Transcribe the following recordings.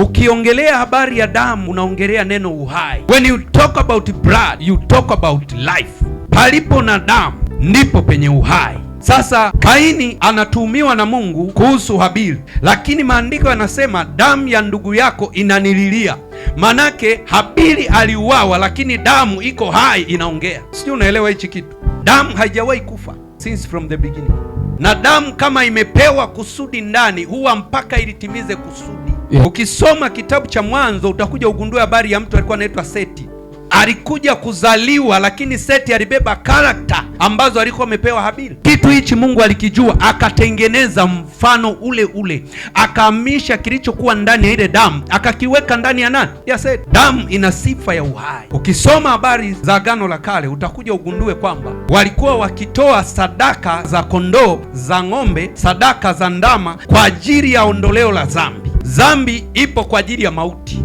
Ukiongelea habari ya damu unaongelea neno uhai. When you talk about blood, you talk about life. Palipo na damu ndipo penye uhai. Sasa Kaini anatuhumiwa na Mungu kuhusu Habili, lakini maandiko yanasema damu ya ndugu yako inanililia. Manake Habili aliuawa, lakini damu iko hai inaongea. Sijui unaelewa hichi kitu. Damu haijawahi kufa since from the beginning, na damu kama imepewa kusudi ndani huwa mpaka ilitimize kusudi. Ukisoma kitabu cha Mwanzo utakuja ugundue habari ya mtu alikuwa anaitwa Seti. Alikuja kuzaliwa, lakini Seti alibeba karakta ambazo alikuwa amepewa Habili. Kitu hichi Mungu alikijua, akatengeneza mfano ule ule, akahamisha kilichokuwa ndani ya ile damu akakiweka ndani ya nani? Ya Seti. Damu ina sifa ya uhai. Ukisoma habari za Agano la Kale utakuja ugundue kwamba walikuwa wakitoa sadaka za kondoo, za ng'ombe, sadaka za ndama kwa ajili ya ondoleo la dhambi. Dhambi ipo kwa ajili ya mauti,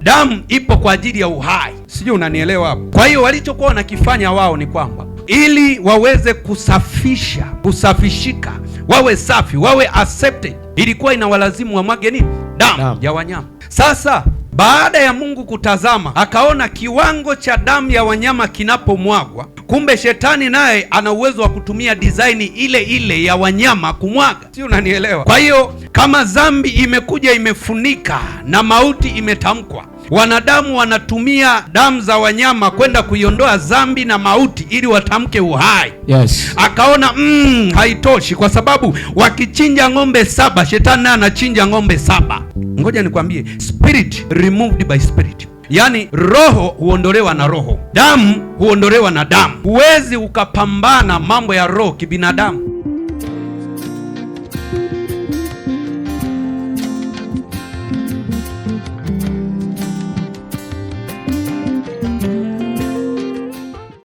damu ipo kwa ajili ya uhai. Sijui unanielewa hapo? Kwa hiyo walichokuwa wanakifanya wao ni kwamba ili waweze kusafishika, wawe safi, wawe accepted, ilikuwa inawalazimu wamwage nini? Damu ya wanyama. Sasa baada ya Mungu kutazama, akaona kiwango cha damu ya wanyama kinapomwagwa, kumbe shetani naye ana uwezo wa kutumia design ile ile ya wanyama kumwaga. Si unanielewa? Kwa hiyo kama dhambi imekuja imefunika na mauti imetamkwa, wanadamu wanatumia damu za wanyama kwenda kuiondoa dhambi na mauti ili watamke uhai. Yes. Akaona haitoshi, kwa sababu wakichinja ng'ombe 7, shetani naye anachinja ng'ombe 7. Ngoja nikwambie, spirit removed by spirit. Yaani roho huondolewa na roho, damu huondolewa na damu. Huwezi ukapambana mambo ya roho kibinadamu.